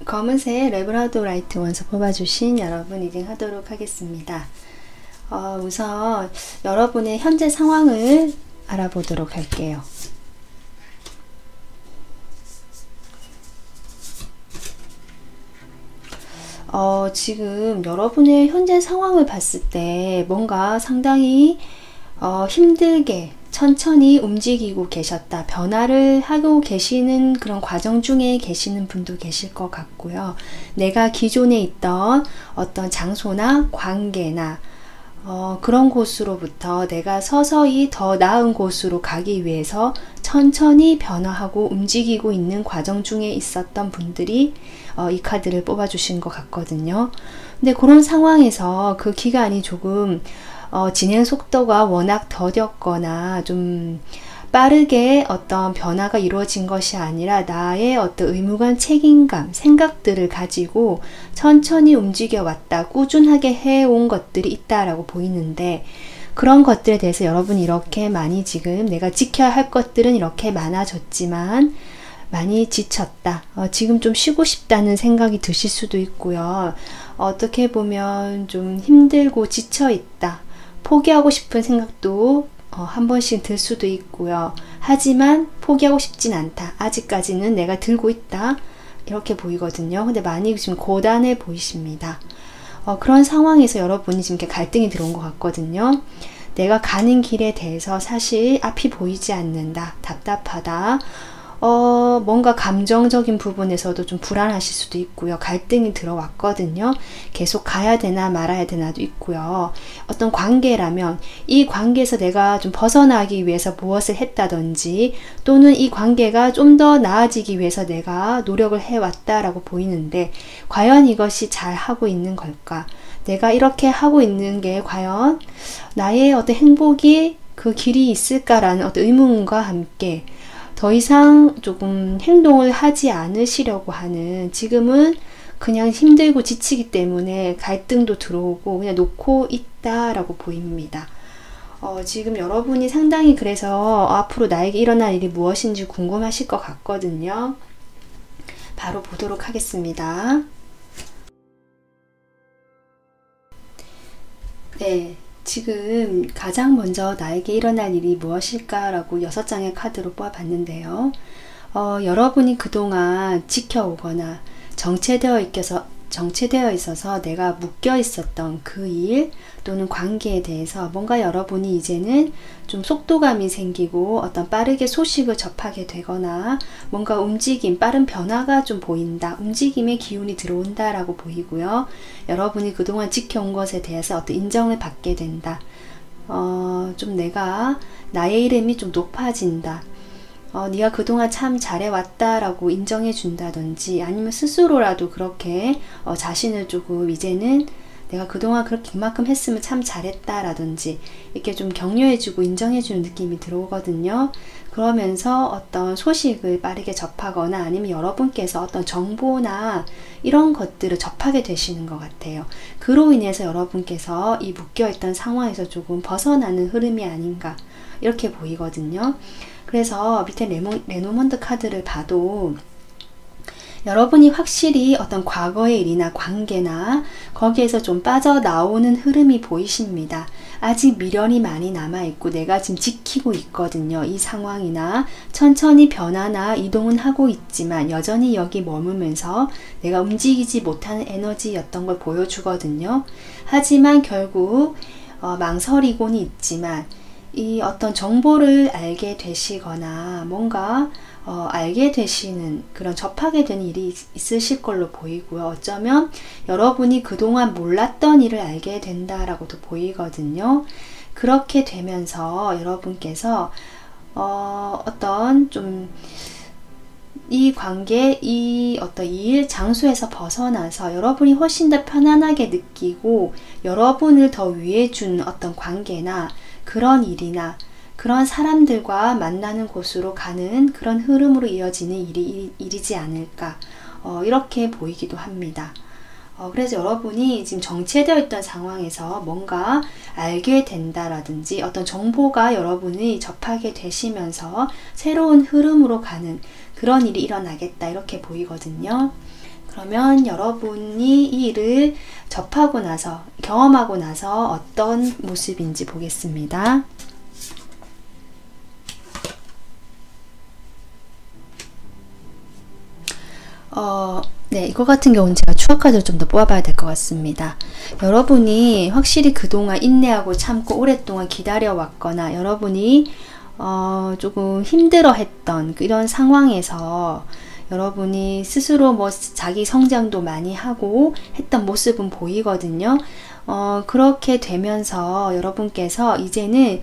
검은색 레브라도라이트 원서 뽑아주신 여러분 리딩하도록 하겠습니다. 우선 여러분의 현재 상황을 알아보도록 할게요. 지금 여러분의 현재 상황을 봤을 때 뭔가 상당히 힘들게 천천히 움직이고 계셨다. 변화를 하고 계시는 그런 과정 중에 계시는 분도 계실 것 같고요. 내가 기존에 있던 어떤 장소나 관계나 그런 곳으로부터 내가 서서히 더 나은 곳으로 가기 위해서 천천히 변화하고 움직이고 있는 과정 중에 있었던 분들이 이 카드를 뽑아주신 것 같거든요. 근데 그런 상황에서 그 기간이 조금 진행 속도가 워낙 더뎠거나 좀 빠르게 어떤 변화가 이루어진 것이 아니라 나의 어떤 의무감, 책임감, 생각들을 가지고 천천히 움직여 왔다, 꾸준하게 해온 것들이 있다라고 보이는데, 그런 것들에 대해서 여러분이 이렇게 많이 지금 내가 지켜야 할 것들은 이렇게 많아졌지만 많이 지쳤다, 지금 좀 쉬고 싶다는 생각이 드실 수도 있고요. 어떻게 보면 좀 힘들고 지쳐 있다, 포기하고 싶은 생각도 한 번씩 들 수도 있고요. 하지만 포기하고 싶진 않다, 아직까지는 내가 들고 있다, 이렇게 보이거든요. 근데 많이 지금 고단해 보이십니다. 그런 상황에서 여러분이 지금 이렇게 갈등이 들어온 것 같거든요. 내가 가는 길에 대해서 사실 앞이 보이지 않는다, 답답하다, 뭔가 감정적인 부분에서도 좀 불안하실 수도 있고요. 갈등이 들어왔거든요. 계속 가야 되나 말아야 되나도 있고요. 어떤 관계라면 이 관계에서 내가 좀 벗어나기 위해서 무엇을 했다든지, 또는 이 관계가 좀 더 나아지기 위해서 내가 노력을 해왔다라고 보이는데, 과연 이것이 잘 하고 있는 걸까? 내가 이렇게 하고 있는 게 과연 나의 어떤 행복이 그 길이 있을까라는 어떤 의문과 함께 더 이상 조금 행동을 하지 않으시려고 하는, 지금은 그냥 힘들고 지치기 때문에 갈등도 들어오고 그냥 놓고 있다라고 보입니다. 지금 여러분이 상당히 그래서 앞으로 나에게 일어날 일이 무엇인지 궁금하실 것 같거든요. 바로 보도록 하겠습니다. 네. 지금 가장 먼저 나에게 일어날 일이 무엇일까 라고 6장의 카드로 뽑아봤는데요. 여러분이 그동안 지켜오거나 정체되어 정체되어 있어서 내가 묶여 있었던 그 일 또는 관계에 대해서 뭔가 여러분이 이제는 좀 속도감이 생기고 어떤 빠르게 소식을 접하게 되거나 뭔가 움직임, 빠른 변화가 좀 보인다. 움직임의 기운이 들어온다 라고 보이고요. 여러분이 그동안 지켜온 것에 대해서 어떤 인정을 받게 된다. 좀 내가 나의 이름이 좀 높아진다. 네가 그동안 참 잘해왔다 라고 인정해 준다든지 아니면 스스로라도 그렇게 자신을 조금 이제는 내가 그동안 그렇게 이만큼 했으면 참 잘했다 라든지 이렇게 좀 격려해 주고 인정해 주는 느낌이 들어오거든요. 그러면서 어떤 소식을 빠르게 접하거나 아니면 여러분께서 어떤 정보나 이런 것들을 접하게 되시는 것 같아요. 그로 인해서 여러분께서 이 묶여있던 상황에서 조금 벗어나는 흐름이 아닌가 이렇게 보이거든요. 그래서 밑에 레노먼드 카드를 봐도 여러분이 확실히 어떤 과거의 일이나 관계나 거기에서 좀 빠져나오는 흐름이 보이십니다. 아직 미련이 많이 남아있고 내가 지금 지키고 있거든요. 이 상황이나 천천히 변화나 이동은 하고 있지만 여전히 여기 머물면서 내가 움직이지 못하는 에너지였던 걸 보여주거든요. 하지만 결국 망설이고는 있지만 이 어떤 정보를 알게 되시거나 뭔가 알게 되시는 그런 접하게 되는 일이 있으실 걸로 보이고요. 어쩌면 여러분이 그동안 몰랐던 일을 알게 된다라고도 보이거든요. 그렇게 되면서 여러분께서 어떤 좀 이 관계, 이 일 장소에서 벗어나서 여러분이 훨씬 더 편안하게 느끼고 여러분을 더 위해 준 어떤 관계나 그런 일이나 그런 사람들과 만나는 곳으로 가는 그런 흐름으로 이어지는 일이지 않을까 이렇게 보이기도 합니다. 그래서 여러분이 지금 정체되어 있던 상황에서 뭔가 알게 된다라든지 어떤 정보가 여러분이 접하게 되시면서 새로운 흐름으로 가는 그런 일이 일어나겠다 이렇게 보이거든요. 그러면 여러분이 이 일을 접하고 나서 경험하고 나서 어떤 모습인지 보겠습니다. 네, 이거 같은 경우는 제가 추억 카드를 좀 더 뽑아봐야 될 것 같습니다. 여러분이 확실히 그동안 인내하고 참고 오랫동안 기다려왔거나 여러분이 조금 힘들어했던 이런 상황에서 여러분이 스스로 뭐 자기 성장도 많이 하고 했던 모습은 보이거든요. 그렇게 되면서 여러분께서 이제는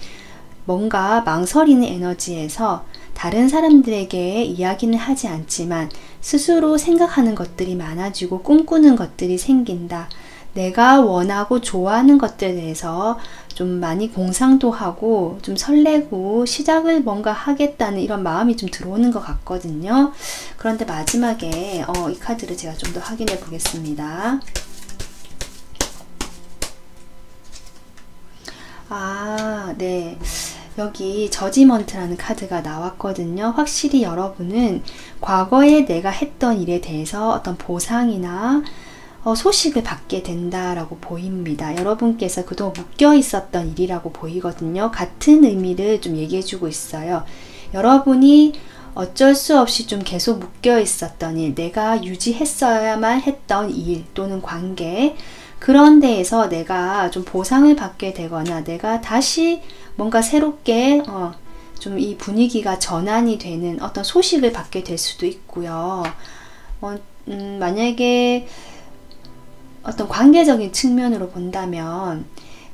뭔가 망설이는 에너지에서 다른 사람들에게 이야기는 하지 않지만 스스로 생각하는 것들이 많아지고 꿈꾸는 것들이 생긴다. 내가 원하고 좋아하는 것들에 대해서 좀 많이 공상도 하고 좀 설레고 시작을 뭔가 하겠다는 이런 마음이 좀 들어오는 것 같거든요. 그런데 마지막에 이 카드를 제가 좀 더 확인해 보겠습니다. 네. 여기 저지먼트라는 카드가 나왔거든요. 확실히 여러분은 과거에 내가 했던 일에 대해서 어떤 보상이나 소식을 받게 된다라고 보입니다. 여러분께서 그동안 묶여 있었던 일이라고 보이거든요. 같은 의미를 좀 얘기해 주고 있어요. 여러분이 어쩔 수 없이 좀 계속 묶여 있었던 일, 내가 유지했어야만 했던 일 또는 관계, 그런 데에서 내가 좀 보상을 받게 되거나 내가 다시 뭔가 새롭게 좀 이 분위기가 전환이 되는 어떤 소식을 받게 될 수도 있고요. 만약에 어떤 관계적인 측면으로 본다면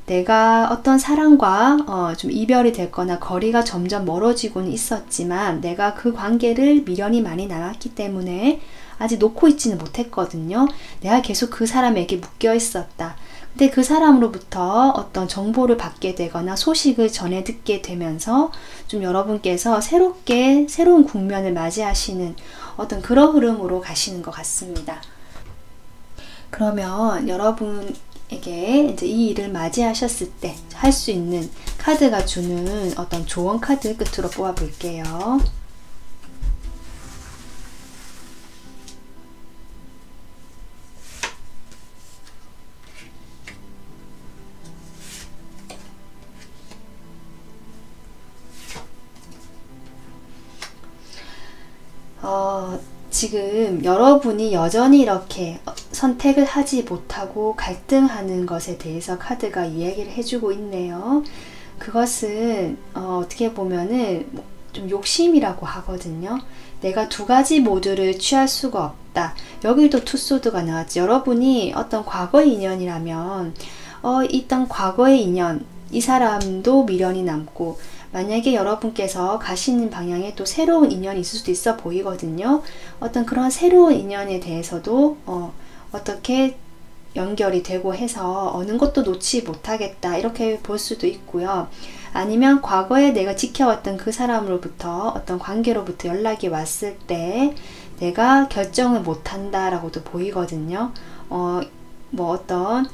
내가 어떤 사람과 좀 이별이 됐거나 거리가 점점 멀어지고는 있었지만 내가 그 관계를 미련이 많이 남았기 때문에 아직 놓고 있지는 못했거든요. 내가 계속 그 사람에게 묶여 있었다. 근데 그 사람으로부터 어떤 정보를 받게 되거나 소식을 전해 듣게 되면서 좀 여러분께서 새로운 국면을 맞이하시는 어떤 그런 흐름으로 가시는 것 같습니다. 그러면 여러분에게 이제 이 일을 맞이하셨을 때 할 수 있는 카드가 주는 어떤 조언 카드 끝으로 뽑아 볼게요. 지금 여러분이 여전히 이렇게 선택을 하지 못하고 갈등하는 것에 대해서 카드가 이야기를 해주고 있네요. 그것은 어떻게 보면은 좀 욕심이라고 하거든요. 내가 두 가지 모두를 취할 수가 없다. 여기도 투소드가 나왔죠. 여러분이 어떤 과거의 인연이라면 있던 과거의 인연, 이 사람도 미련이 남고, 만약에 여러분께서 가시는 방향에 또 새로운 인연이 있을 수도 있어 보이거든요. 어떤 그런 새로운 인연에 대해서도 어떻게 연결이 되고 해서 어느 것도 놓지 못하겠다, 이렇게 볼 수도 있고요. 아니면 과거에 내가 지켜왔던 그 사람으로부터 어떤 관계로부터 연락이 왔을 때 내가 결정을 못한다 라고도 보이거든요. 어떤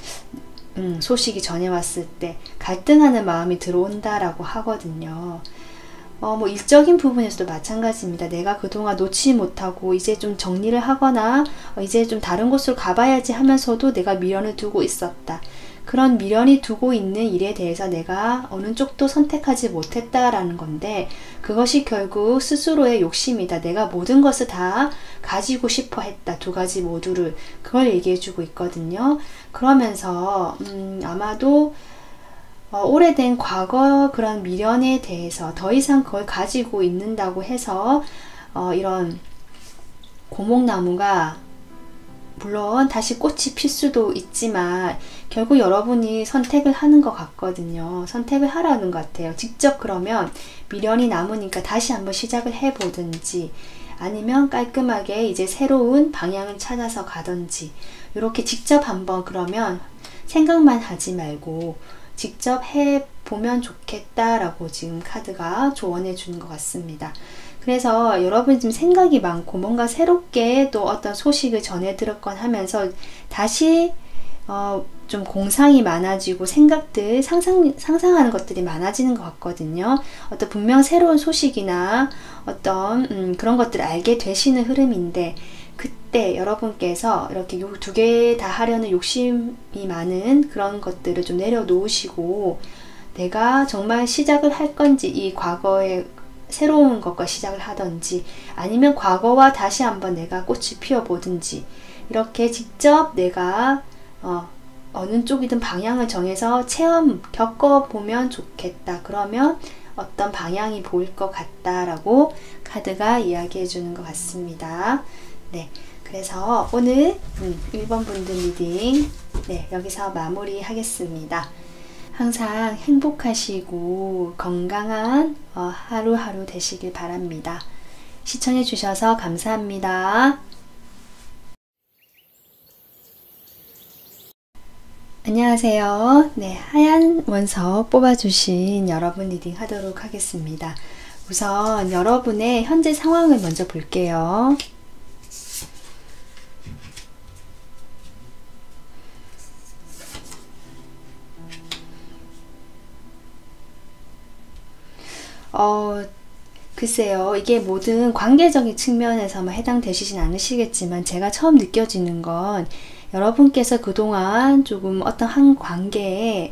소식이 전해왔을 때 갈등하는 마음이 들어온다라고 하거든요. 일적인 부분에서도 마찬가지입니다. 내가 그동안 놓지 못하고 이제 좀 정리를 하거나 이제 좀 다른 곳으로 가봐야지 하면서도 내가 미련을 두고 있었다. 그런 미련이 두고 있는 일에 대해서 내가 어느 쪽도 선택하지 못했다라는 건데, 그것이 결국 스스로의 욕심이다. 내가 모든 것을 다 가지고 싶어 했다. 두 가지 모두를. 그걸 얘기해 주고 있거든요. 그러면서 아마도 오래된 과거 그런 미련에 대해서 더 이상 그걸 가지고 있는다고 해서 이런 고목나무가 물론 다시 꽃이 필 수도 있지만 결국 여러분이 선택을 하는 것 같거든요. 선택을 하라는 것 같아요. 직접 그러면 미련이 남으니까 다시 한번 시작을 해보든지, 아니면 깔끔하게 이제 새로운 방향을 찾아서 가든지, 이렇게 직접 한번 그러면 생각만 하지 말고 직접 해보면 좋겠다라고 지금 카드가 조언해 주는 것 같습니다. 그래서 여러분 지금 생각이 많고 뭔가 새롭게 또 어떤 소식을 전해 들었건 하면서 다시 좀 공상이 많아지고 생각들, 상상하는 것들이 많아지는 것 같거든요. 어떤 분명 새로운 소식이나 어떤 그런 것들을 알게 되시는 흐름인데, 그때 여러분께서 이렇게 두 개 다 하려는 욕심이 많은 그런 것들을 좀 내려놓으시고, 내가 정말 시작을 할 건지, 이 과거에 새로운 것과 시작을 하든지, 아니면 과거와 다시 한번 내가 꽃을 피워보든지, 이렇게 직접 내가 어느 쪽이든 방향을 정해서 겪어보면 좋겠다. 그러면 어떤 방향이 보일 것 같다라고 카드가 이야기해 주는 것 같습니다. 네, 그래서 오늘 1번 분들 리딩 여기서 마무리 하겠습니다. 항상 행복하시고 건강한 하루하루 되시길 바랍니다. 시청해 주셔서 감사합니다. 안녕하세요. 네, 하얀 원석 뽑아주신 여러분 리딩 하도록 하겠습니다. 우선 여러분의 현재 상황을 먼저 볼게요. 글쎄요, 이게 모든 관계적인 측면에서만 해당되시진 않으시겠지만, 제가 처음 느껴지는 건 여러분께서 그동안 조금 어떤 한 관계에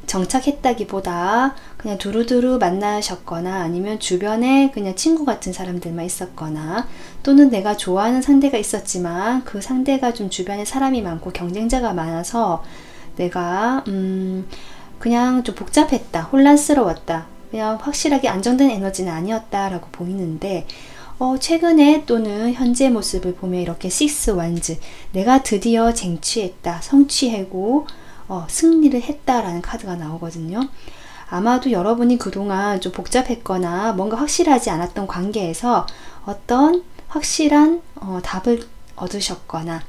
정착했다기보다 그냥 두루두루 만나셨거나, 아니면 주변에 그냥 친구 같은 사람들만 있었거나, 또는 내가 좋아하는 상대가 있었지만 그 상대가 좀 주변에 사람이 많고 경쟁자가 많아서 내가 그냥 좀 복잡했다, 혼란스러웠다, 그냥 확실하게 안정된 에너지는 아니었다라고 보이는데, 최근에 또는 현재 모습을 보면 이렇게 식스 완즈, 내가 드디어 쟁취했다, 성취하고 승리를 했다라는 카드가 나오거든요. 아마도 여러분이 그동안 좀 복잡했거나 뭔가 확실하지 않았던 관계에서 어떤 확실한 답을 얻으셨거나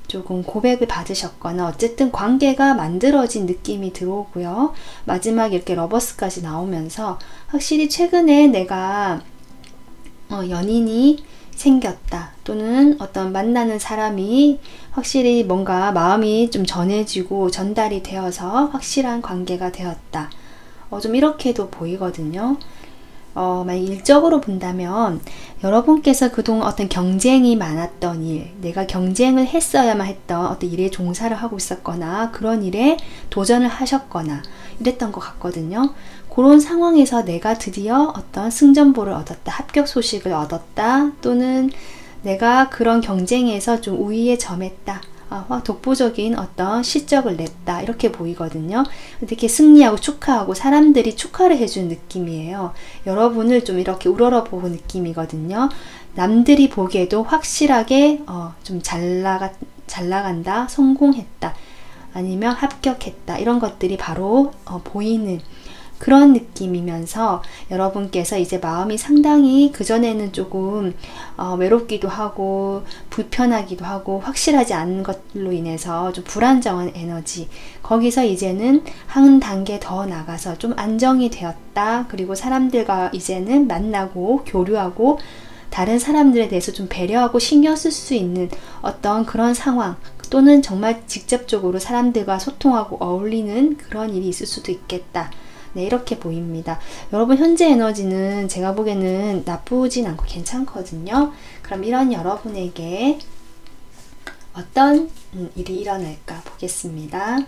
조금 고백을 받으셨거나, 어쨌든 관계가 만들어진 느낌이 들어오고요. 마지막에 이렇게 러버스까지 나오면서 확실히 최근에 내가 연인이 생겼다, 또는 어떤 만나는 사람이 확실히 뭔가 마음이 좀 전해지고 전달이 되어서 확실한 관계가 되었다, 좀 이렇게도 보이거든요. 만약 일적으로 본다면 여러분께서 그동안 어떤 경쟁이 많았던 일, 내가 경쟁을 했어야만 했던 어떤 일에 종사를 하고 있었거나 그런 일에 도전을 하셨거나 이랬던 것 같거든요. 그런 상황에서 내가 드디어 어떤 승전보를 얻었다, 합격 소식을 얻었다, 또는 내가 그런 경쟁에서 좀 우위에 점했다, 독보적인 어떤 실적을 냈다 이렇게 보이거든요. 이렇게 승리하고 축하하고 사람들이 축하를 해주는 느낌이에요. 여러분을 좀 이렇게 우러러보는 느낌이거든요. 남들이 보기에도 확실하게 좀 잘 나간다, 성공했다, 아니면 합격했다 이런 것들이 바로 보이는 그런 느낌이면서 여러분께서 이제 마음이 상당히 그전에는 조금 외롭기도 하고 불편하기도 하고 확실하지 않은 것로 인해서 좀 불안정한 에너지, 거기서 이제는 한 단계 더 나가서 좀 안정이 되었다. 그리고 사람들과 이제는 만나고 교류하고 다른 사람들에 대해서 좀 배려하고 신경 쓸 수 있는 어떤 그런 상황, 또는 정말 직접적으로 사람들과 소통하고 어울리는 그런 일이 있을 수도 있겠다. 네, 이렇게 보입니다. 여러분 현재 에너지는 제가 보기에는 나쁘진 않고 괜찮거든요. 그럼 이런 여러분에게 어떤 일이 일어날까 보겠습니다.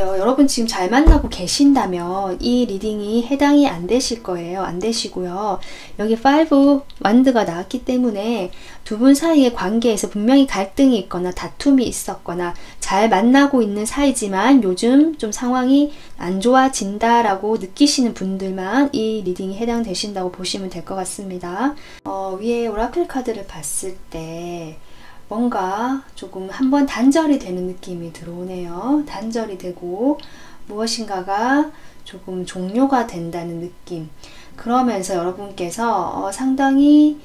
여러분 지금 잘 만나고 계신다면 이 리딩이 해당이 안 되실 거예요. 안 되시고요. 여기 5 완드가 나왔기 때문에 두 분 사이의 관계에서 분명히 갈등이 있거나 다툼이 있었거나 잘 만나고 있는 사이지만 요즘 좀 상황이 안 좋아진다라고 느끼시는 분들만 이 리딩이 해당되신다고 보시면 될 것 같습니다. 위에 오라클 카드를 봤을 때 뭔가 조금 한번 단절이 되는 느낌이 들어오네요. 단절이 되고 무엇인가가 조금 종료가 된다는 느낌. 그러면서 여러분께서 상당히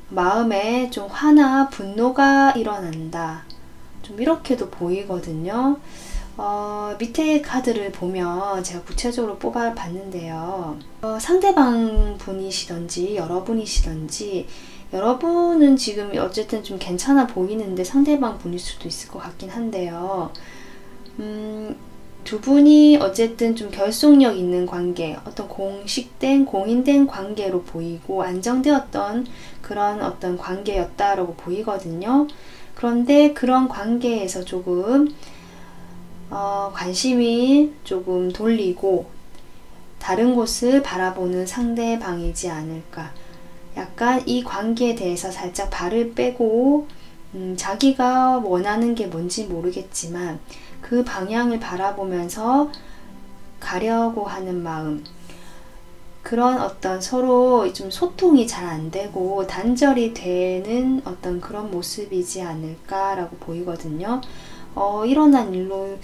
마음에 좀 화나 분노가 일어난다. 좀 이렇게도 보이거든요. 밑에 카드를 보면 제가 구체적으로 뽑아 봤는데요. 상대방 분이시던지 여러분이시던지, 여러분은 지금 어쨌든 좀 괜찮아 보이는데 상대방 분일 수도 있을 것 같긴 한데요. 두 분이 어쨌든 좀 결속력 있는 관계, 어떤 공식된, 공인된 관계로 보이고 안정되었던 그런 어떤 관계였다라고 보이거든요. 그런데 그런 관계에서 조금 관심이 조금 돌리고 다른 곳을 바라보는 상대방이지 않을까. 약간 이 관계에 대해서 살짝 발을 빼고 자기가 원하는 게 뭔지 모르겠지만 그 방향을 바라보면서 가려고 하는 마음, 그런 어떤 서로 좀 소통이 잘 안 되고 단절이 되는 어떤 그런 모습이지 않을까라고 보이거든요. 일어난 일로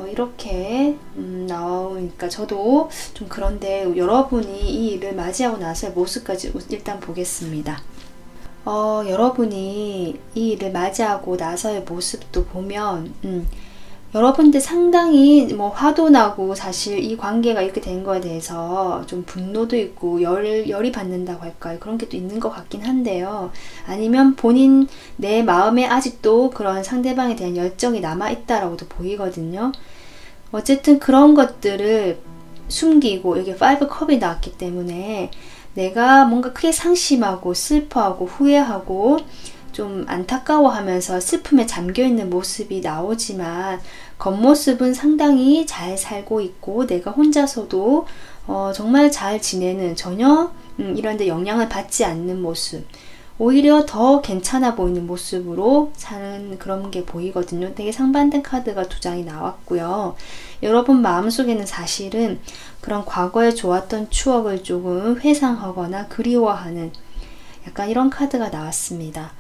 이렇게 나오니까 저도 좀 그런데 여러분이 이 일을 맞이하고 나서의 모습까지 일단 보겠습니다. 여러분이 이 일을 맞이하고 나서의 모습도 보면 여러분들 상당히 뭐 화도 나고 사실 이 관계가 이렇게 된 거에 대해서 좀 분노도 있고 열이 받는다고 할까요? 그런 게 또 있는 것 같긴 한데요. 아니면 본인 내 마음에 아직도 그런 상대방에 대한 열정이 남아있다라고도 보이거든요. 어쨌든 그런 것들을 숨기고 여기 5컵이 나왔기 때문에 내가 뭔가 크게 상심하고 슬퍼하고 후회하고 좀 안타까워하면서 슬픔에 잠겨있는 모습이 나오지만 겉모습은 상당히 잘 살고 있고 내가 혼자서도 정말 잘 지내는, 전혀 이런 데 영향을 받지 않는 모습, 오히려 더 괜찮아 보이는 모습으로 사는 그런 게 보이거든요. 되게 상반된 카드가 두 장이 나왔고요. 여러분 마음속에는 사실은 그런 과거에 좋았던 추억을 조금 회상하거나 그리워하는 약간 이런 카드가 나왔습니다.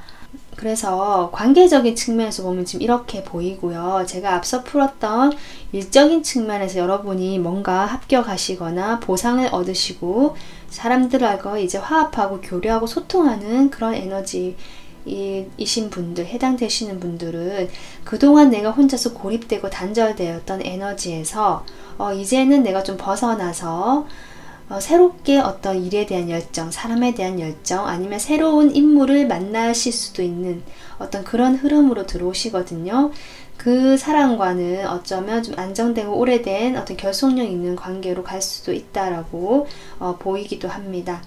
그래서 관계적인 측면에서 보면 지금 이렇게 보이고요. 제가 앞서 풀었던 일적인 측면에서 여러분이 뭔가 합격하시거나 보상을 얻으시고 사람들하고 이제 화합하고 교류하고 소통하는 그런 에너지 이신 분들, 해당되시는 분들은 그동안 내가 혼자서 고립되고 단절되었던 에너지에서 이제는 내가 좀 벗어나서 새롭게 어떤 일에 대한 열정, 사람에 대한 열정, 아니면 새로운 인물을 만나실 수도 있는 어떤 그런 흐름으로 들어오시거든요. 그 사람과는 어쩌면 좀 안정되고 오래된 어떤 결속력 있는 관계로 갈 수도 있다라고 보이기도 합니다.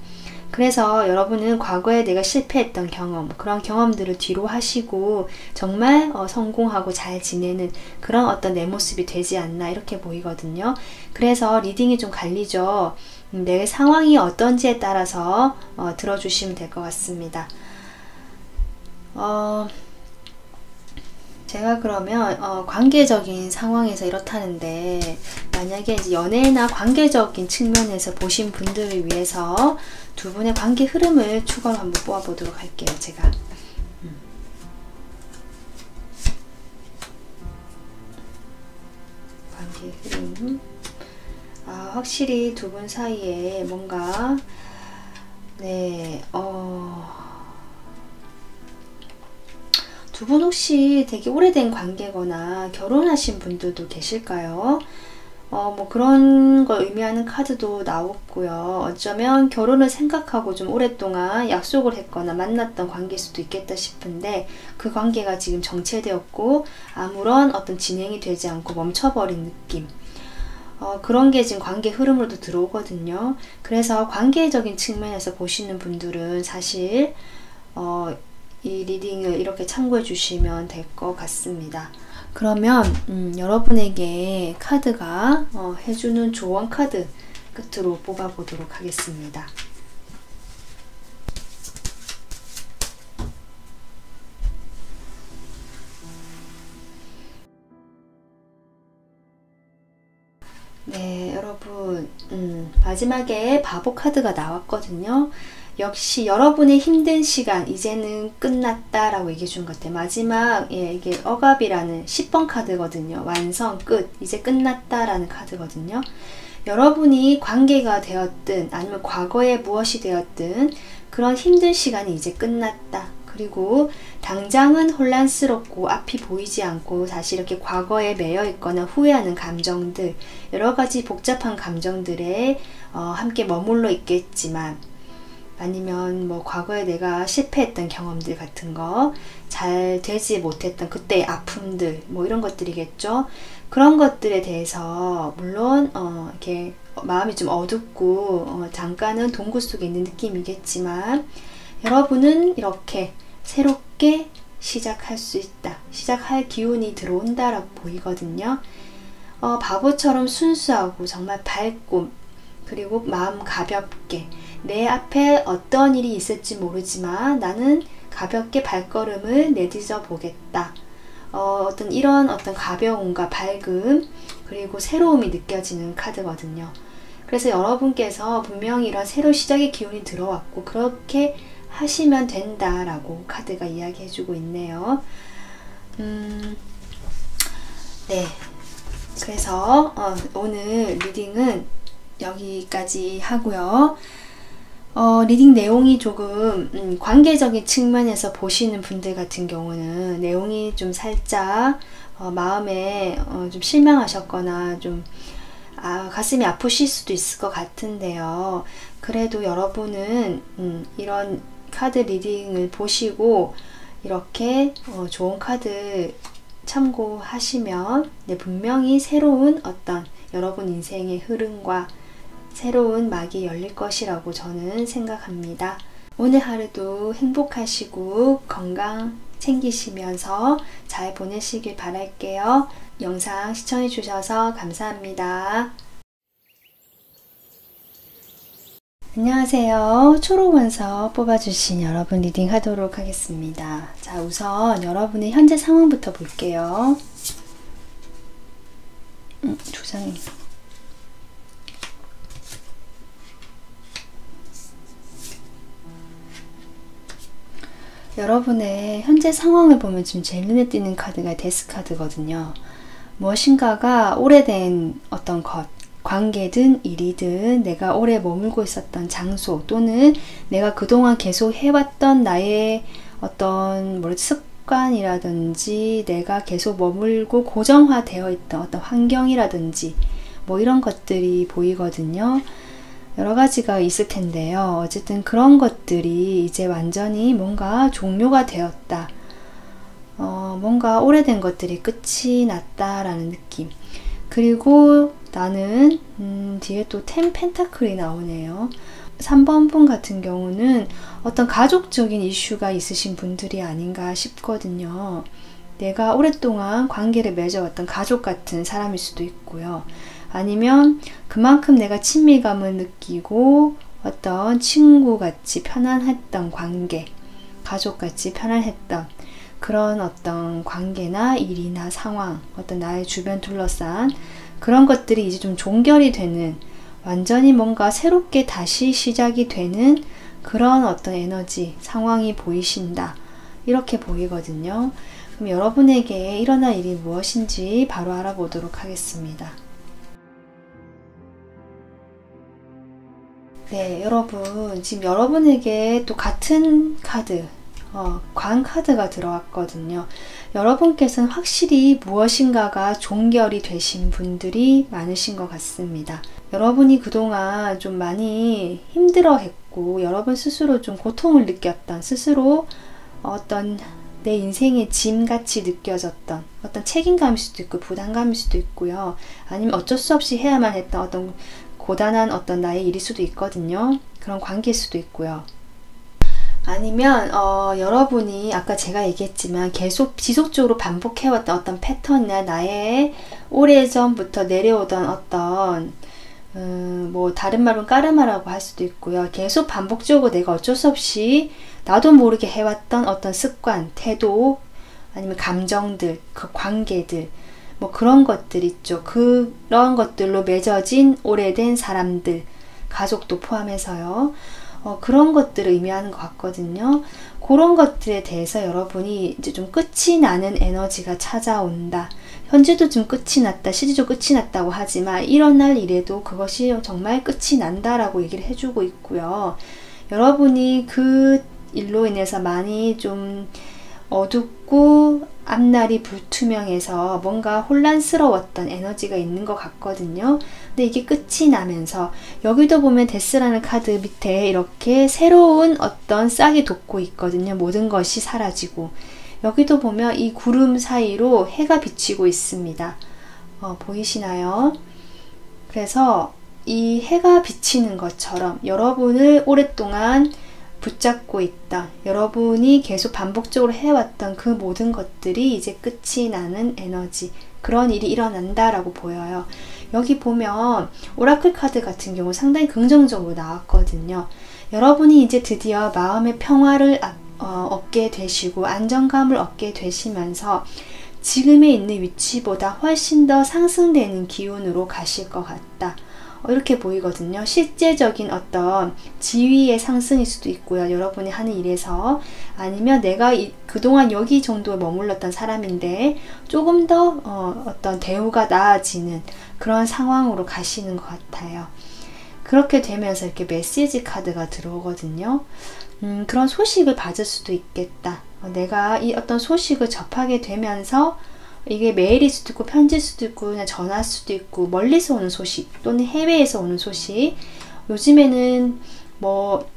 그래서 여러분은 과거에 내가 실패했던 경험, 그런 경험들을 뒤로 하시고 정말 성공하고 잘 지내는 그런 어떤 내 모습이 되지 않나 이렇게 보이거든요. 그래서 리딩이 좀 갈리죠. 내 상황이 어떤지에 따라서 들어주시면 될 것 같습니다. 제가 그러면 관계적인 상황에서 이렇다는데, 만약에 이제 연애나 관계적인 측면에서 보신 분들을 위해서 두 분의 관계 흐름을 추가로 한번 뽑아보도록 할게요. 제가 관계 흐름, 확실히 두 분 사이에 뭔가 두 분 혹시 되게 오래된 관계거나 결혼하신 분들도 계실까요? 뭐 그런 걸 의미하는 카드도 나왔고요. 어쩌면 결혼을 생각하고 좀 오랫동안 약속을 했거나 만났던 관계일 수도 있겠다 싶은데, 그 관계가 지금 정체되었고 아무런 어떤 진행이 되지 않고 멈춰버린 느낌, 그런 게 지금 관계 흐름으로도 들어오거든요. 그래서 관계적인 측면에서 보시는 분들은 사실 이 리딩을 이렇게 참고해 주시면 될 것 같습니다. 그러면 여러분에게 카드가 해주는 조언 카드 끝으로 뽑아보도록 하겠습니다. 네, 여러분, 마지막에 바보 카드가 나왔거든요. 역시 여러분의 힘든 시간 이제는 끝났다 라고 얘기해 준 것 같아요. 마지막, 이게 억압이라는 10번 카드거든요. 완성, 끝, 이제 끝났다 라는 카드거든요. 여러분이 관계가 되었든 아니면 과거에 무엇이 되었든 그런 힘든 시간이 이제 끝났다. 그리고 당장은 혼란스럽고 앞이 보이지 않고 사실 이렇게 과거에 매여 있거나 후회하는 감정들, 여러 가지 복잡한 감정들에 함께 머물러 있겠지만, 아니면 뭐 과거에 내가 실패했던 경험들 같은 거, 잘 되지 못했던 그때의 아픔들, 뭐 이런 것들이겠죠. 그런 것들에 대해서 물론 이렇게 마음이 좀 어둡고 잠깐은 동굴 속에 있는 느낌이겠지만, 여러분은 이렇게 새롭게 시작할 수 있다, 시작할 기운이 들어온다라고 보이거든요. 바보처럼 순수하고 정말 밝고, 그리고 마음 가볍게, 내 앞에 어떤 일이 있을지 모르지만 나는 가볍게 발걸음을 내딛어 보겠다. 어떤 이런 어떤 가벼움과 밝음, 그리고 새로움이 느껴지는 카드거든요. 그래서 여러분께서 분명히 이런 새로 시작의 기운이 들어왔고 그렇게 하시면 된다라고 카드가 이야기해주고 있네요. 네, 그래서 오늘 리딩은 여기까지 하고요. 리딩 내용이 조금 관계적인 측면에서 보시는 분들 같은 경우는 내용이 좀 살짝 마음에 좀 실망하셨거나 좀 가슴이 아프실 수도 있을 것 같은데요. 그래도 여러분은 이런 카드 리딩을 보시고 이렇게 좋은 카드 참고하시면 분명히 새로운 어떤 여러분 인생의 흐름과 새로운 막이 열릴 것이라고 저는 생각합니다. 오늘 하루도 행복하시고 건강 챙기시면서 잘 보내시길 바랄게요. 영상 시청해 주셔서 감사합니다. 안녕하세요. 초록원석 뽑아주신 여러분 리딩 하도록 하겠습니다. 자, 우선 여러분의 현재 상황부터 볼게요. 두 장이. 여러분의 현재 상황을 보면 지금 제일 눈에 띄는 카드가 데스 카드거든요. 무엇인가가 오래된 어떤 것, 관계든 일이든 내가 오래 머물고 있었던 장소, 또는 내가 그동안 계속 해왔던 나의 어떤 습관이라든지 내가 계속 머물고 고정화되어 있던 어떤 환경이라든지 뭐 이런 것들이 보이거든요. 여러 가지가 있을 텐데요. 어쨌든 그런 것들이 이제 완전히 뭔가 종료가 되었다. 뭔가 오래된 것들이 끝이 났다라는 느낌. 그리고 나는 뒤에 또 10 펜타클이 나오네요. 3번 분 같은 경우는 어떤 가족적인 이슈가 있으신 분들이 아닌가 싶거든요. 내가 오랫동안 관계를 맺어왔던 가족 같은 사람일 수도 있고요. 아니면 그만큼 내가 친밀감을 느끼고 어떤 친구같이 편안했던 관계, 가족같이 편안했던 그런 어떤 관계나 일이나 상황, 어떤 나의 주변 둘러싼 그런 것들이 이제 좀 종결이 되는, 완전히 뭔가 새롭게 다시 시작이 되는 그런 어떤 에너지, 상황이 보이신다. 이렇게 보이거든요. 그럼 여러분에게 일어날 일이 무엇인지 바로 알아보도록 하겠습니다. 네, 여러분, 지금 여러분에게 또 같은 카드, 관 카드가 들어왔거든요. 여러분께서는 확실히 무엇인가가 종결이 되신 분들이 많으신 것 같습니다. 여러분이 그동안 좀 많이 힘들어했고, 여러분 스스로 좀 고통을 느꼈던, 스스로 어떤 내 인생의 짐같이 느껴졌던 어떤 책임감일 수도 있고 부담감일 수도 있고요. 아니면 어쩔 수 없이 해야만 했던 어떤 고단한 어떤 나의 일일 수도 있거든요. 그런 관계일 수도 있고요. 아니면 여러분이 아까 제가 얘기했지만 계속 지속적으로 반복해왔던 어떤 패턴이나 나의 오래전부터 내려오던 어떤 뭐 다른 말로는 까르마라고 할 수도 있고요. 계속 반복적으로 내가 어쩔 수 없이 나도 모르게 해왔던 어떤 습관, 태도, 아니면 감정들, 그 관계들, 뭐 그런 것들 있죠. 그런 것들로 맺어진 오래된 사람들, 가족도 포함해서요. 그런 것들을 의미하는 것 같거든요. 그런 것들에 대해서 여러분이 이제 좀 끝이 나는 에너지가 찾아온다. 현재도 좀 끝이 났다, 실질적으로 끝이 났다고 하지만 일어날 일에도 그것이 정말 끝이 난다라고 얘기를 해주고 있고요. 여러분이 그 일로 인해서 많이 좀 어둡고 앞날이 불투명해서 뭔가 혼란스러웠던 에너지가 있는 것 같거든요. 근데 이게 끝이 나면서 여기도 보면 데스라는 카드 밑에 이렇게 새로운 어떤 싹이 돋고 있거든요. 모든 것이 사라지고 여기도 보면 이 구름 사이로 해가 비치고 있습니다. 보이시나요? 그래서 이 해가 비치는 것처럼 여러분을 오랫동안 붙잡고 있다. 여러분이 계속 반복적으로 해왔던 그 모든 것들이 이제 끝이 나는 에너지, 그런 일이 일어난다라고 보여요. 여기 보면 오라클 카드 같은 경우 상당히 긍정적으로 나왔거든요. 여러분이 이제 드디어 마음의 평화를 얻게 되시고 안정감을 얻게 되시면서 지금에 있는 위치보다 훨씬 더 상승되는 기운으로 가실 것 같다. 이렇게 보이거든요. 실제적인 어떤 지위의 상승일 수도 있고요. 여러분이 하는 일에서. 아니면 내가 그동안 여기 정도에 머물렀던 사람인데 조금 더 어떤 대우가 나아지는 그런 상황으로 가시는 것 같아요. 그렇게 되면서 이렇게 메시지 카드가 들어오거든요. 그런 소식을 받을 수도 있겠다. 내가 이 어떤 소식을 접하게 되면서 이게 메일일 수도 있고 편지일 수도 있고 그냥 전화일 수도 있고 멀리서 오는 소식 또는 해외에서 오는 소식, 요즘에는 뭐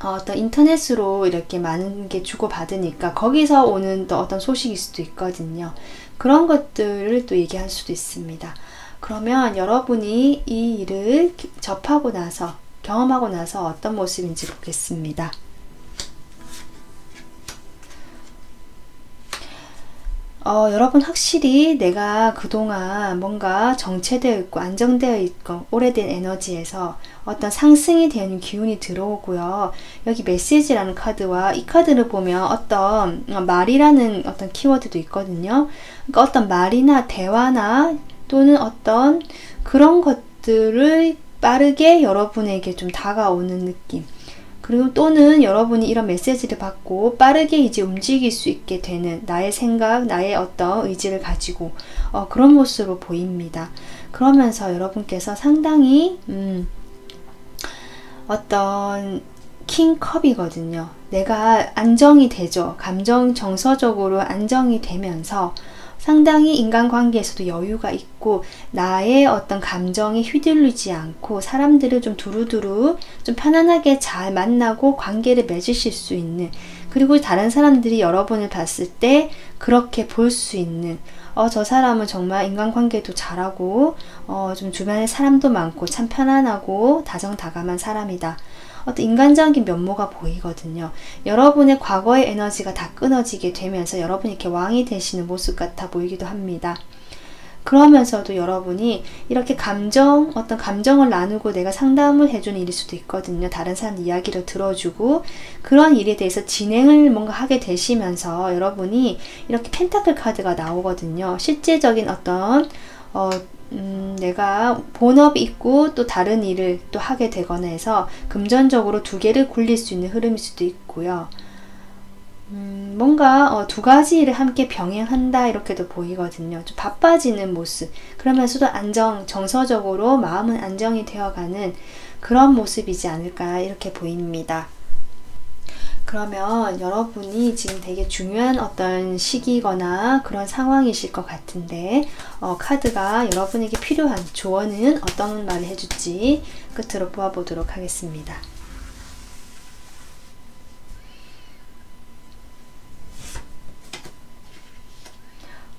어떤 인터넷으로 이렇게 많은 게 주고받으니까 거기서 오는 또 어떤 소식일 수도 있거든요. 그런 것들을 또 얘기할 수도 있습니다. 그러면 여러분이 이 일을 접하고 나서 경험하고 나서 어떤 모습인지 보겠습니다. 여러분 확실히 내가 그동안 뭔가 정체되어 있고 안정되어 있고 오래된 에너지에서 어떤 상승이 되는 기운이 들어오고요. 여기 메시지라는 카드와 이 카드를 보면 어떤 말이라는 어떤 키워드도 있거든요. 그러니까 어떤 말이나 대화나 또는 어떤 그런 것들을 빠르게 여러분에게 좀 다가오는 느낌. 그리고 또는 여러분이 이런 메시지를 받고 빠르게 이제 움직일 수 있게 되는 나의 생각, 나의 어떤 의지를 가지고 그런 모습으로 보입니다. 그러면서 여러분께서 상당히 어떤 킹컵이거든요. 내가 안정이 되죠. 감정 정서적으로 안정이 되면서 상당히 인간관계에서도 여유가 있고 나의 어떤 감정이 휘둘리지 않고 사람들을 좀 두루두루 좀 편안하게 잘 만나고 관계를 맺으실 수 있는 그리고 다른 사람들이 여러분을 봤을 때 그렇게 볼 수 있는, 저 사람은 정말 인간관계도 잘하고 좀 주변에 사람도 많고 참 편안하고 다정다감한 사람이다. 어떤 인간적인 면모가 보이거든요. 여러분의 과거의 에너지가 다 끊어지게 되면서 여러분이 이렇게 왕이 되시는 모습 같아 보이기도 합니다. 그러면서도 여러분이 이렇게 어떤 감정을 나누고 내가 상담을 해주는 일일 수도 있거든요. 다른 사람 이야기를 들어주고 그런 일에 대해서 진행을 뭔가 하게 되시면서 여러분이 이렇게 펜타클 카드가 나오거든요. 실제적인 어떤 내가 본업이 있고 또 다른 일을 또 하게 되거나 해서 금전적으로 두 개를 굴릴 수 있는 흐름일 수도 있고요. 뭔가 두 가지 일을 함께 병행한다 이렇게도 보이거든요. 좀 바빠지는 모습, 그러면서도 정서적으로 마음은 안정이 되어가는 그런 모습이지 않을까 이렇게 보입니다. 그러면 여러분이 지금 되게 중요한 어떤 시기거나 그런 상황이실 것 같은데 카드가 여러분에게 필요한 조언은 어떤 말을 해줄지 끝으로 보아보도록 하겠습니다.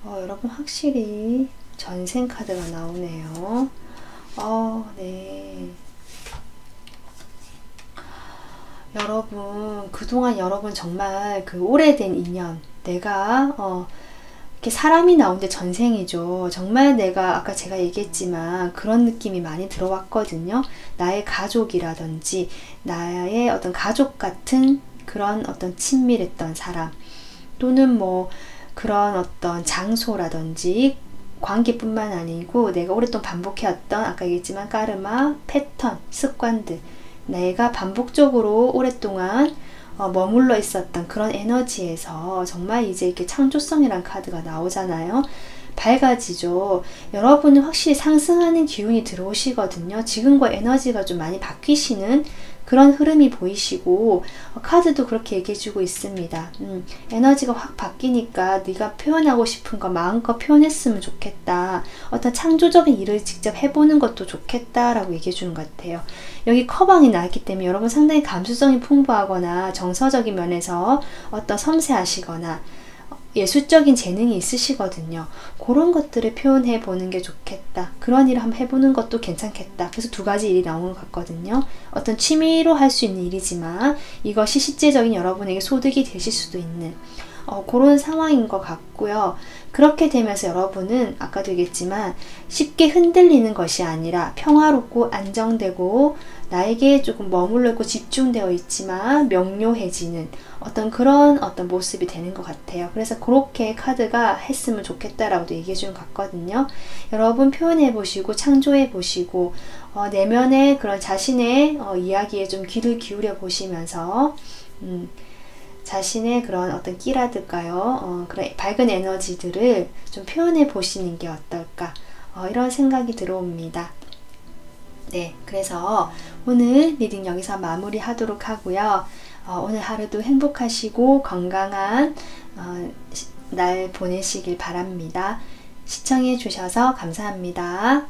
여러분 확실히 전생 카드가 나오네요. 네. 여러분 그동안 여러분 정말 그 오래된 인연, 내가 이렇게 사람이 나오는데 전생이죠. 정말 내가 아까 제가 얘기했지만 그런 느낌이 많이 들어왔거든요. 나의 가족이라든지 나의 어떤 가족 같은 그런 어떤 친밀했던 사람, 또는 뭐 그런 어떤 장소라든지 관계뿐만 아니고 내가 오랫동안 반복해왔던 아까 얘기했지만 까르마, 패턴, 습관들, 내가 반복적으로 오랫동안 머물러 있었던 그런 에너지에서 정말 이제 이렇게 창조성이란 카드가 나오잖아요. 밝아지죠. 여러분은 확실히 상승하는 기운이 들어오시거든요. 지금과 에너지가 좀 많이 바뀌시는 그런 흐름이 보이시고 카드도 그렇게 얘기해주고 있습니다. 에너지가 확 바뀌니까 네가 표현하고 싶은 거 마음껏 표현했으면 좋겠다. 어떤 창조적인 일을 직접 해보는 것도 좋겠다라고 얘기해주는 것 같아요. 여기 커방이 나왔기 때문에 여러분 상당히 감수성이 풍부하거나 정서적인 면에서 어떤 섬세하시거나 예술적인 재능이 있으시거든요. 그런 것들을 표현해 보는 게 좋겠다. 그런 일을 한번 해보는 것도 괜찮겠다. 그래서 두 가지 일이 나오는 것 같거든요. 어떤 취미로 할 수 있는 일이지만 이것이 실제적인 여러분에게 소득이 되실 수도 있는 그런 상황인 것 같고요. 그렇게 되면서 여러분은 아까도 얘기했지만 쉽게 흔들리는 것이 아니라 평화롭고 안정되고 나에게 조금 머물러 있고 집중되어 있지만 명료해지는 그런 모습이 되는 것 같아요. 그래서 그렇게 카드가 했으면 좋겠다라고도 얘기해 주는 것 같거든요. 여러분 표현해 보시고 창조해 보시고 내면의 그런 자신의 이야기에 좀 귀를 기울여 보시면서 자신의 그런 어떤 끼라들까요? 그런 밝은 에너지들을 좀 표현해 보시는 게 어떨까? 이런 생각이 들어옵니다. 네, 그래서 오늘 리딩 여기서 마무리 하도록 하고요. 오늘 하루도 행복하시고 건강한 날 보내시길 바랍니다. 시청해 주셔서 감사합니다.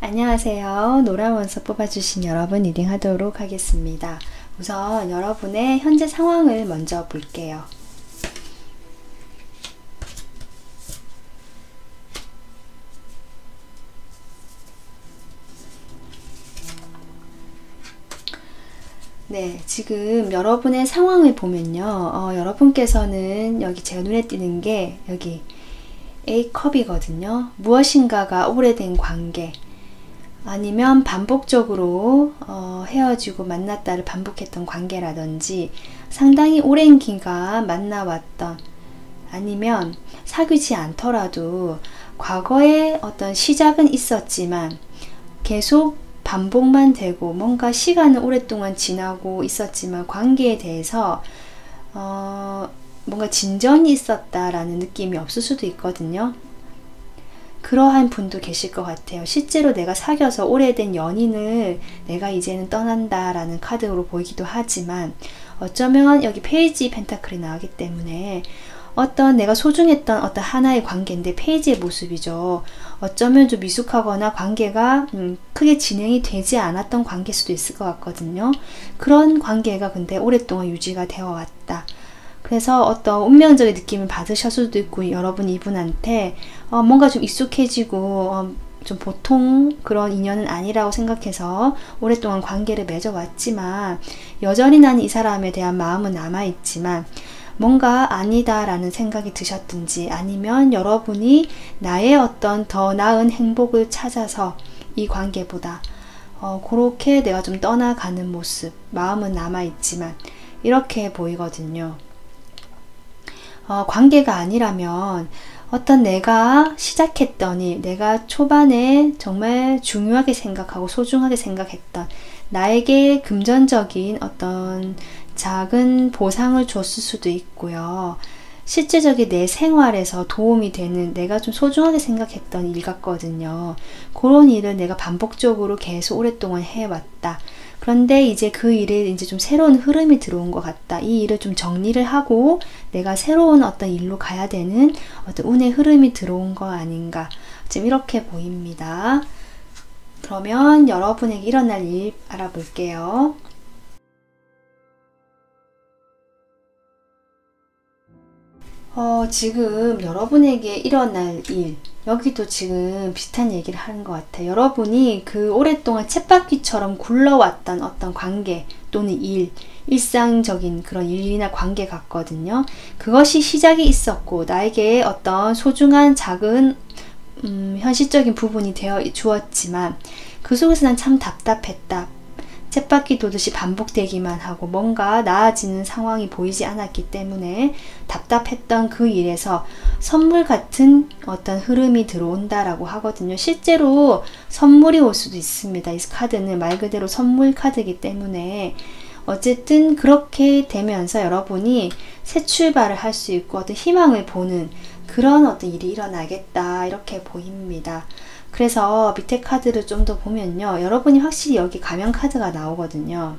안녕하세요. 노라원서 뽑아주신 여러분 리딩 하도록 하겠습니다. 우선 여러분의 현재 상황을 먼저 볼게요. 네, 지금 여러분의 상황을 보면요. 여러분께서는 여기 제 눈에 띄는 게 여기 A컵이거든요. 무엇인가가 오래된 관계, 아니면 반복적으로 헤어지고 만났다를 반복했던 관계라든지 상당히 오랜 기간 만나왔던, 아니면 사귀지 않더라도 과거에 어떤 시작은 있었지만 계속 반복만 되고 뭔가 시간은 오랫동안 지나고 있었지만 관계에 대해서 뭔가 진전이 있었다라는 느낌이 없을 수도 있거든요. 그러한 분도 계실 것 같아요. 실제로 내가 사귀어서 오래된 연인을 내가 이제는 떠난다라는 카드로 보이기도 하지만 어쩌면 여기 페이지 펜타클이 나오기 때문에 어떤 내가 소중했던 어떤 하나의 관계인데 페이지의 모습이죠. 어쩌면 좀 미숙하거나 관계가 크게 진행이 되지 않았던 관계일 수도 있을 것 같거든요. 그런 관계가 근데 오랫동안 유지가 되어 왔다. 그래서 어떤 운명적인 느낌을 받으셨을 수도 있고, 여러분이 이분한테 뭔가 좀 익숙해지고 좀 보통 그런 인연은 아니라고 생각해서 오랫동안 관계를 맺어왔지만, 여전히 나는 이 사람에 대한 마음은 남아있지만 뭔가 아니다라는 생각이 드셨든지, 아니면 여러분이 나의 어떤 더 나은 행복을 찾아서 이 관계보다 그렇게 내가 좀 떠나가는 모습, 마음은 남아있지만 이렇게 보이거든요. 관계가 아니라면 어떤 내가 시작했던 일, 내가 초반에 정말 중요하게 생각하고 소중하게 생각했던 나에게 금전적인 어떤 작은 보상을 줬을 수도 있고요. 실제적인 내 생활에서 도움이 되는, 내가 좀 소중하게 생각했던 일 같거든요. 그런 일을 내가 반복적으로 계속 오랫동안 해왔다. 그런데 이제 그 일에 이제 좀 새로운 흐름이 들어온 것 같다. 이 일을 좀 정리를 하고 내가 새로운 어떤 일로 가야 되는 어떤 운의 흐름이 들어온 거 아닌가. 지금 이렇게 보입니다. 그러면 여러분에게 일어날 일 알아볼게요. 지금 여러분에게 일어날 일, 여기도 지금 비슷한 얘기를 하는 것 같아요. 여러분이 그 오랫동안 쳇바퀴처럼 굴러왔던 어떤 관계 또는 일, 일상적인 그런 일이나 관계 같거든요. 그것이 시작이 있었고 나에게 어떤 소중한 작은 현실적인 부분이 되어 주었지만 그 속에서 난 참 답답했다. 쳇바퀴 도듯이 반복되기만 하고 뭔가 나아지는 상황이 보이지 않았기 때문에 답답했던 그 일에서 선물 같은 어떤 흐름이 들어온다라고 하거든요. 실제로 선물이 올 수도 있습니다. 이 카드는 말 그대로 선물 카드이기 때문에 어쨌든 그렇게 되면서 여러분이 새 출발을 할 수 있고 어떤 희망을 보는 그런 어떤 일이 일어나겠다, 이렇게 보입니다. 그래서 밑에 카드를 좀 더 보면요, 여러분이 확실히 여기 가면 카드가 나오거든요.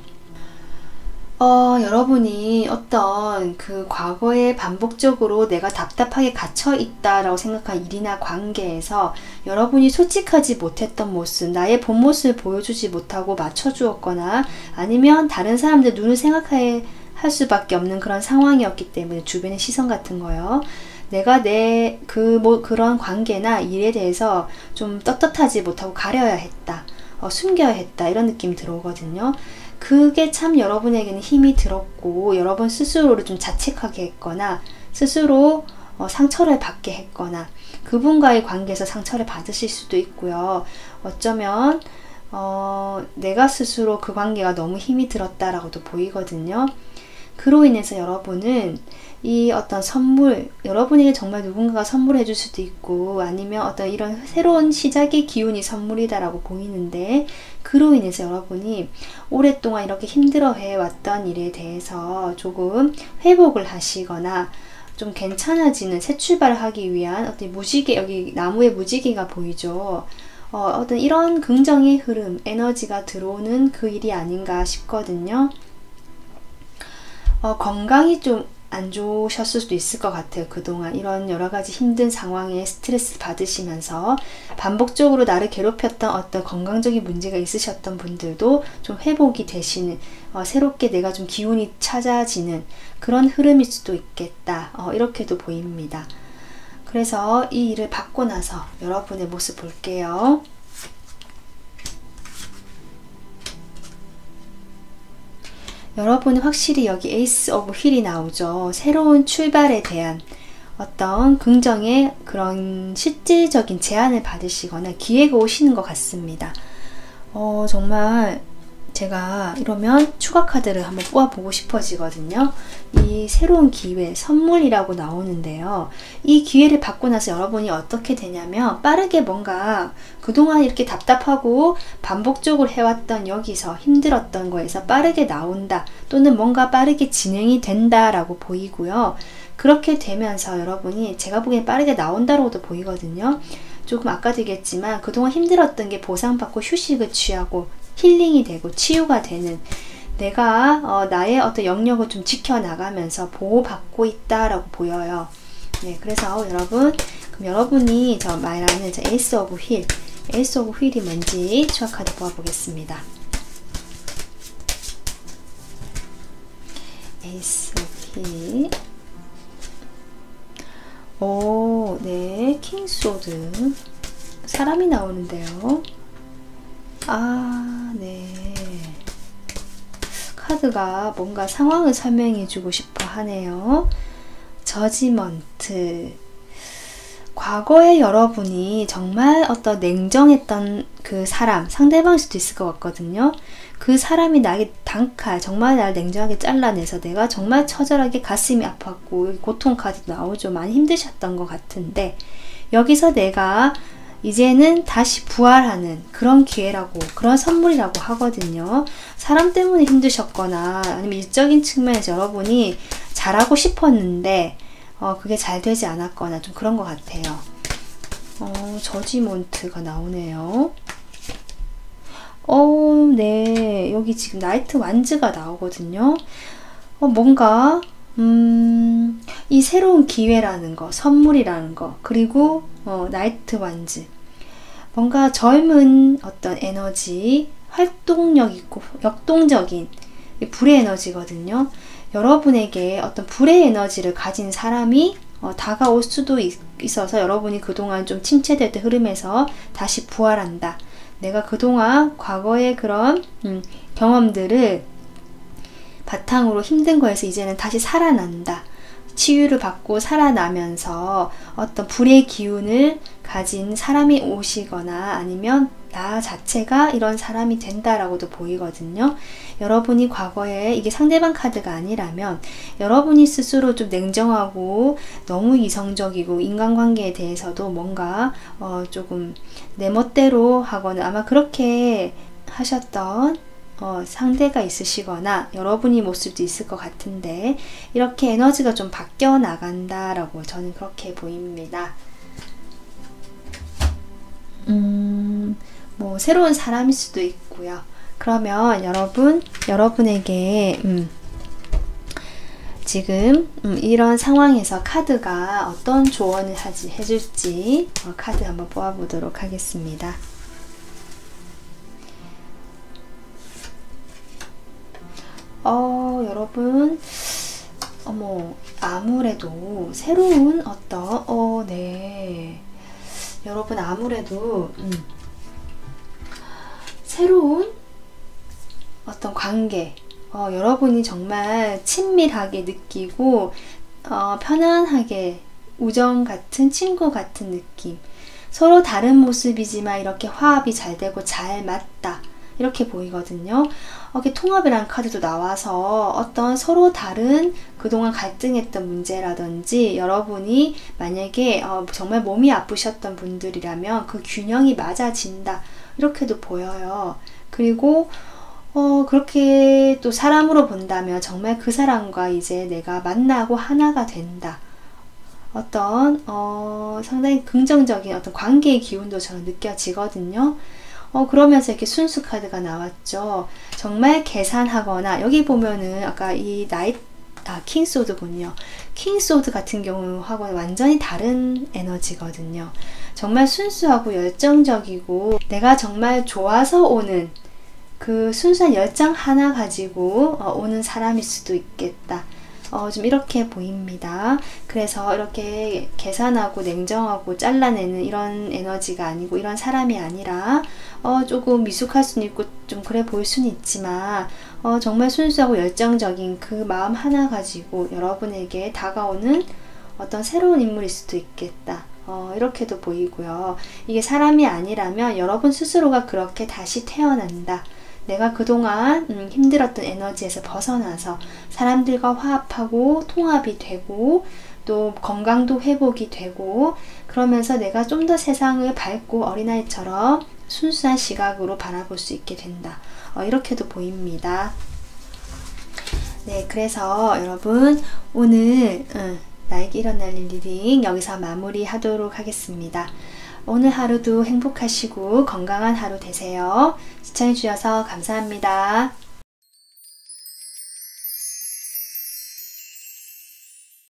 여러분이 어떤 그 과거에 반복적으로 내가 답답하게 갇혀 있다라고 생각한 일이나 관계에서 여러분이 솔직하지 못했던 모습, 나의 본 모습을 보여주지 못하고 맞춰주었거나 아니면 다른 사람들 눈을 생각할 수밖에 없는 그런 상황이었기 때문에, 주변의 시선 같은 거요. 내가 그런 관계나 일에 대해서 좀 떳떳하지 못하고 가려야 했다. 숨겨야 했다. 이런 느낌이 들어오거든요. 그게 참 여러분에게는 힘이 들었고, 여러분 스스로를 좀 자책하게 했거나, 스스로 상처를 받게 했거나, 그분과의 관계에서 상처를 받으실 수도 있고요. 어쩌면, 내가 스스로 그 관계가 너무 힘이 들었다라고도 보이거든요. 그로 인해서 여러분은 이 어떤 선물, 여러분에게 정말 누군가가 선물해 줄 수도 있고 아니면 어떤 이런 새로운 시작의 기운이 선물이다라고 보이는데, 그로 인해서 여러분이 오랫동안 이렇게 힘들어해 왔던 일에 대해서 조금 회복을 하시거나 좀 괜찮아지는 새 출발을 하기 위한 어떤 무지개, 여기 나무에 무지개가 보이죠. 어떤 이런 긍정의 흐름, 에너지가 들어오는 그 일이 아닌가 싶거든요. 건강이 좀 안 좋으셨을 수도 있을 것 같아요. 그동안 이런 여러 가지 힘든 상황에 스트레스 받으시면서 반복적으로 나를 괴롭혔던 어떤 건강적인 문제가 있으셨던 분들도 좀 회복이 되시는, 새롭게 내가 좀 기운이 찾아지는 그런 흐름일 수도 있겠다. 이렇게도 보입니다. 그래서 이 일을 받고 나서 여러분의 모습 볼게요. 여러분은 확실히 여기 에이스 오브 휠이 나오죠. 새로운 출발에 대한 어떤 긍정의 그런 실질적인 제안을 받으시거나 기회가 오시는 것 같습니다. 정말 제가 이러면 추가 카드를 한번 뽑아보고 싶어지거든요. 이 새로운 기회, 선물이라고 나오는데요. 이 기회를 받고 나서 여러분이 어떻게 되냐면 빠르게 뭔가 그동안 이렇게 답답하고 반복적으로 해왔던 여기서 힘들었던 거에서 빠르게 나온다, 또는 뭔가 빠르게 진행이 된다라고 보이고요. 그렇게 되면서 여러분이 제가 보기엔 빠르게 나온다라고도 보이거든요. 조금 아까도 얘기했지만 그동안 힘들었던 게 보상받고 휴식을 취하고 힐링이 되고 치유가 되는, 내가 나의 어떤 영역을 좀 지켜나가면서 보호받고 있다라고 보여요. 네, 그래서 여러분, 그럼 여러분이 저 말하는 저 에이스 오브 휠, 에이스 오브 휠이 뭔지 추억 카드 보아보겠습니다. 에이스 오브 휠. 오, 네, 킹 소드. 사람이 나오는데요. 아, 네. 카드가 뭔가 상황을 설명해 주고 싶어 하네요. 저지먼트. 과거에 여러분이 정말 어떤 냉정했던 그 사람, 상대방일 수도 있을 것 같거든요. 그 사람이 나에게 단칼, 정말 나를 냉정하게 잘라내서 내가 정말 처절하게 가슴이 아팠고, 고통 카드도 나오죠. 많이 힘드셨던 것 같은데, 여기서 내가 이제는 다시 부활하는 그런 기회라고, 그런 선물이라고 하거든요. 사람 때문에 힘드셨거나 아니면 일적인 측면에서 여러분이 잘하고 싶었는데 그게 잘 되지 않았거나 좀 그런 것 같아요. 저지먼트가 나오네요. 네, 여기 지금 나이트 완즈가 나오거든요. 뭔가 이 새로운 기회라는 거, 선물이라는 거, 그리고 나이트 완즈, 뭔가 젊은 어떤 에너지, 활동력 있고 역동적인 불의 에너지거든요. 여러분에게 어떤 불의 에너지를 가진 사람이 다가올 수도 있어서 여러분이 그동안 좀 침체됐던 흐름에서 다시 부활한다. 내가 그동안 과거의 그런 경험들을 바탕으로 힘든 거에서 이제는 다시 살아난다. 치유를 받고 살아나면서 어떤 불의 기운을 가진 사람이 오시거나 아니면 나 자체가 이런 사람이 된다라고도 보이거든요. 여러분이 과거에 이게 상대방 카드가 아니라면 여러분이 스스로 좀 냉정하고 너무 이성적이고 인간관계에 대해서도 뭔가 조금 내 멋대로 하거나 아마 그렇게 하셨던 상대가 있으시거나 여러분이 모습도 있을 것 같은데 이렇게 에너지가 좀 바뀌어 나간다라고 저는 그렇게 보입니다. 뭐 새로운 사람일 수도 있고요. 그러면 여러분에게 지금 이런 상황에서 카드가 어떤 조언을 해줄지 카드 한번 뽑아보도록 하겠습니다. 여러분, 아무래도 새로운 어떤, 네. 여러분, 아무래도, 새로운 어떤 관계, 여러분이 정말 친밀하게 느끼고, 편안하게, 우정 같은, 친구 같은 느낌. 서로 다른 모습이지만 이렇게 화합이 잘 되고 잘 맞다. 이렇게 보이거든요. 이렇게 통합이라는 카드도 나와서 어떤 서로 다른 그동안 갈등했던 문제라든지 여러분이 만약에 정말 몸이 아프셨던 분들이라면 그 균형이 맞아진다. 이렇게도 보여요. 그리고 그렇게 또 사람으로 본다면 정말 그 사람과 이제 내가 만나고 하나가 된다. 어떤 상당히 긍정적인 어떤 관계의 기운도 저는 느껴지거든요. 그러면서 이렇게 순수 카드가 나왔죠. 정말 계산하거나 여기 보면은 아까 이 킹소드군요. 킹소드 같은 경우하고는 완전히 다른 에너지거든요. 정말 순수하고 열정적이고 내가 정말 좋아서 오는 그 순수한 열정 하나 가지고 오는 사람일 수도 있겠다. 좀 이렇게 보입니다. 그래서 이렇게 계산하고 냉정하고 잘라내는 이런 에너지가 아니고 이런 사람이 아니라 조금 미숙할 수는 있고 좀 그래 보일 수는 있지만 정말 순수하고 열정적인 그 마음 하나 가지고 여러분에게 다가오는 어떤 새로운 인물일 수도 있겠다. 이렇게도 보이고요. 이게 사람이 아니라면 여러분 스스로가 그렇게 다시 태어난다. 내가 그동안 힘들었던 에너지에서 벗어나서 사람들과 화합하고 통합이 되고 또 건강도 회복이 되고 그러면서 내가 좀 더 세상을 밝고 어린아이처럼 순수한 시각으로 바라볼 수 있게 된다. 이렇게도 보입니다. 네, 그래서 여러분 오늘 나에게 일어날 일 리딩 여기서 마무리하도록 하겠습니다. 오늘 하루도 행복하시고 건강한 하루 되세요. 시청해주셔서 감사합니다.